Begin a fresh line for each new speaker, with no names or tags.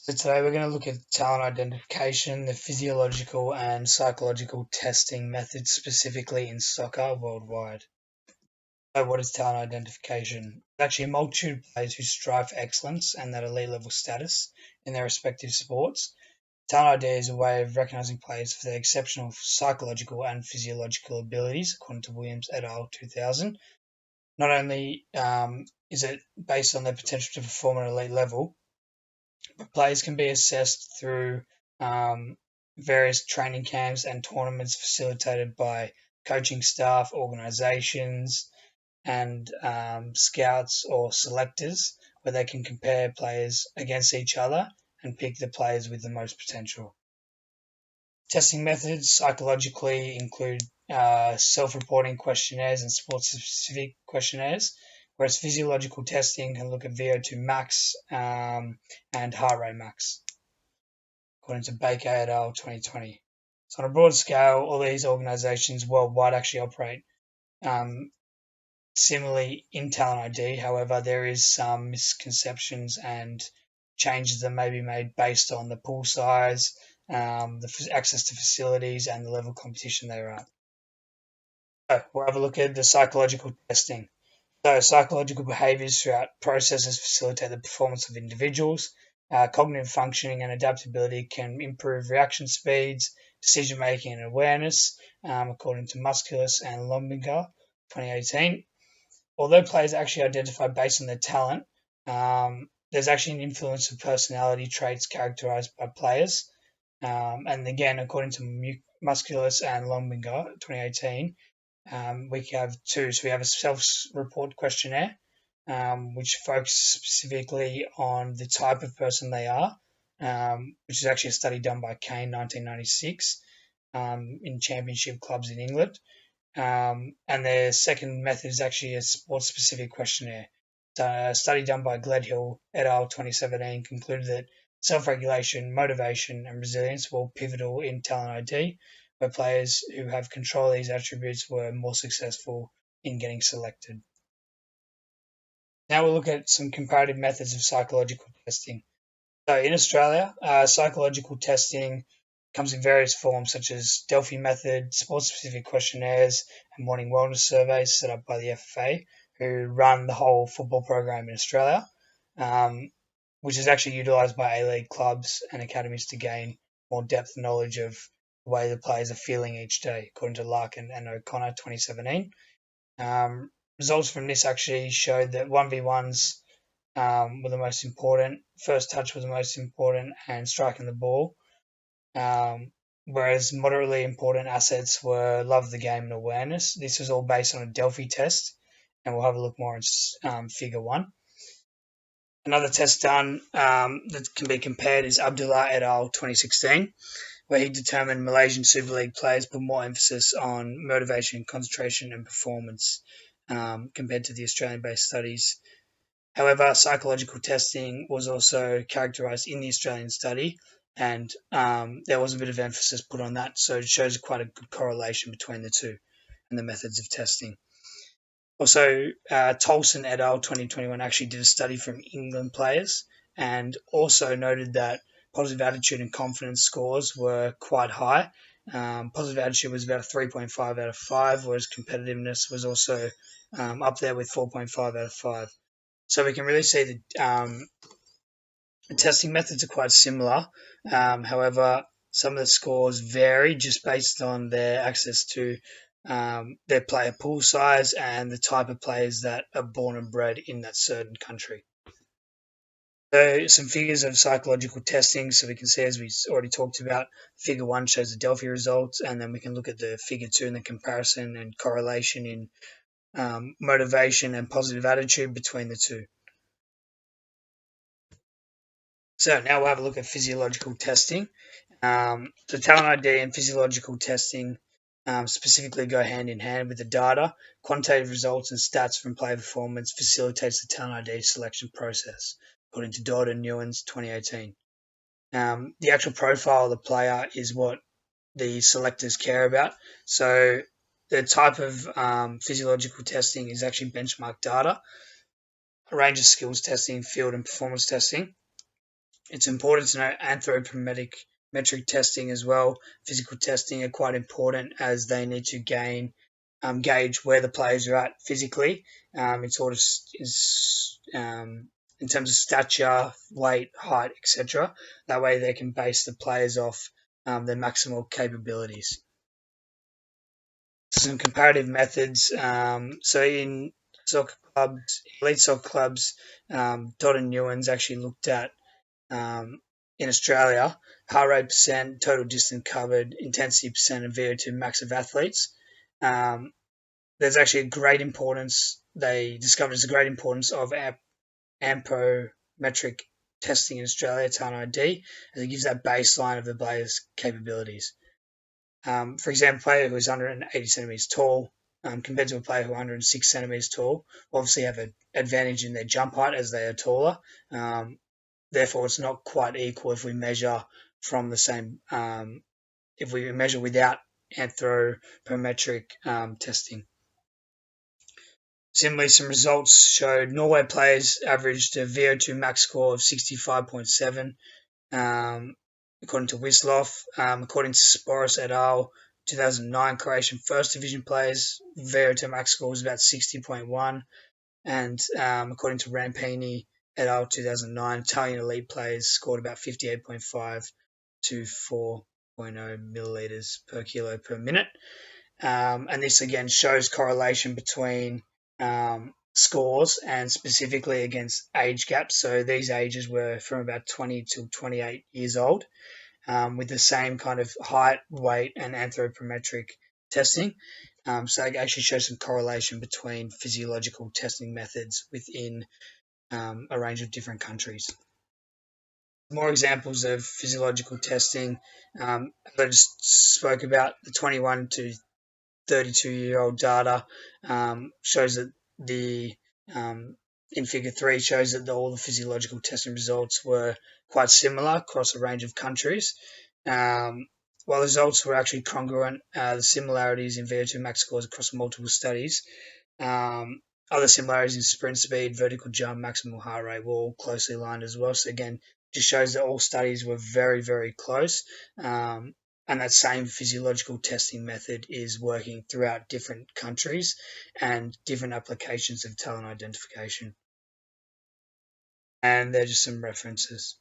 So today we're going to look at talent identification, the physiological and psychological testing methods specifically in soccer worldwide. So what is talent identification? It's actually a multitude of players who strive for excellence and that elite level status in their respective sports. Talent ID is a way of recognizing players for their exceptional psychological and physiological abilities, according to Williams et al. 2000. Not only is it based on their potential to perform at an elite level, players can be assessed through various training camps and tournaments facilitated by coaching staff, organisations, and scouts or selectors, where they can compare players against each other and pick the players with the most potential. Testing methods psychologically include self-reporting questionnaires and sports-specific questionnaires, whereas physiological testing can look at VO2 max and heart rate max, according to Baker et al. 2020. So on a broad scale, all these organisations worldwide actually operate similarly in talent ID. However, there is some misconceptions and changes that may be made based on the pool size, the access to facilities, and the level of competition they're at. So we'll have a look at the psychological testing. So psychological behaviours throughout processes facilitate the performance of individuals. Cognitive functioning and adaptability can improve reaction speeds, decision making and awareness, according to Musculus and Lombinger, 2018. Although players are actually identified based on their talent, there's actually an influence of personality traits characterized by players. And again, according to Musculus and Lombinger, 2018, we have two. So we have a self-report questionnaire, which focuses specifically on the type of person they are, which is actually a study done by Kane, 1996, in championship clubs in England. And the second method is actually a sports-specific questionnaire. A study done by Gledhill et al. 2017 concluded that self-regulation, motivation, and resilience were pivotal in talent ID, where players who have control of these attributes were more successful in getting selected. Now we'll look at some comparative methods of psychological testing. So in Australia, psychological testing comes in various forms such as Delphi method, sports-specific questionnaires, and morning wellness surveys set up by the FFA, who run the whole football program in Australia, which is actually utilised by A-League clubs and academies to gain more depth knowledge of the way the players are feeling each day, according to Larkin and O'Connor, 2017. Results from this actually showed that 1v1s were the most important, first touch was the most important, and striking the ball. Whereas moderately important assets were love of the game and awareness. This was all based on a Delphi test, and we'll have a look more in Figure 1. Another test done that can be compared is Abdullah et al. 2016, where he determined Malaysian Super League players put more emphasis on motivation, concentration, and performance compared to the Australian-based studies. However, psychological testing was also characterised in the Australian study, and there was a bit of emphasis put on that, so it shows quite a good correlation between the two and the methods of testing. Also, Tolson et al. 2021 actually did a study from England players and also noted that positive attitude and confidence scores were quite high. Positive attitude was about a 3.5 out of 5, whereas competitiveness was also up there with 4.5 out of 5. So we can really see that the testing methods are quite similar. However, some of the scores vary just based on their access to their player pool size and the type of players that are born and bred in that certain country. So some figures of psychological testing. So we can see, as we already talked about, Figure 1 shows the Delphi results, and then we can look at the Figure 2 and the comparison and correlation in motivation and positive attitude between the two. So now we'll have a look at physiological testing. So talent ID and physiological testing specifically go hand in hand with the data. Quantitative results and stats from player performance facilitates the talent ID selection process, according to Dodd and Newens, 2018. The actual profile of the player is what the selectors care about. So the type of physiological testing is actually benchmark data, a range of skills testing, field and performance testing. It's important to know anthropometric testing as well. Physical testing are quite important as they need to gauge where the players are at physically. It sort of is in terms of stature, weight, height, etc. That way they can base the players off their maximal capabilities. Some comparative methods. So in soccer clubs, elite soccer clubs, Todd and Newens actually looked at in Australia, heart rate percent, total distance covered, intensity percent, and VO2 max of athletes. Um, there's actually a great importance. They discovered there's a great importance of amprometric testing in Australia, TARN ID, as it gives that baseline of the player's capabilities. For example, a player who is 180 centimeters tall compared to a player who is 106 centimeters tall will obviously have an advantage in their jump height as they are taller. Therefore, it's not quite equal if we measure from the same, if we measure without anthropometric testing. Similarly, some results showed Norway players averaged a VO2 max score of 65.7, according to Wisloff. According to Sporis et al., 2009 Croatian First Division players, VO2 max score was about 60.1, and according to Rampini et al. 2009, Italian elite players scored about 58.5 to 4.0 milliliters per kilo per minute. And this again shows correlation between scores and specifically against age gaps. So these ages were from about 20 to 28 years old, with the same kind of height, weight, and anthropometric testing. So it actually shows some correlation between physiological testing methods within a range of different countries. More examples of physiological testing. As I just spoke about, the 21 to 32-year-old data shows that in Figure 3 shows that all the physiological testing results were quite similar across a range of countries. While the results were actually congruent, the similarities in VO2 max scores across multiple studies, other similarities in sprint speed, vertical jump, maximal heart rate were all closely aligned as well. So again, just shows that all studies were very, very close. And that same physiological testing method is working throughout different countries and different applications of talent identification. And they're just some references.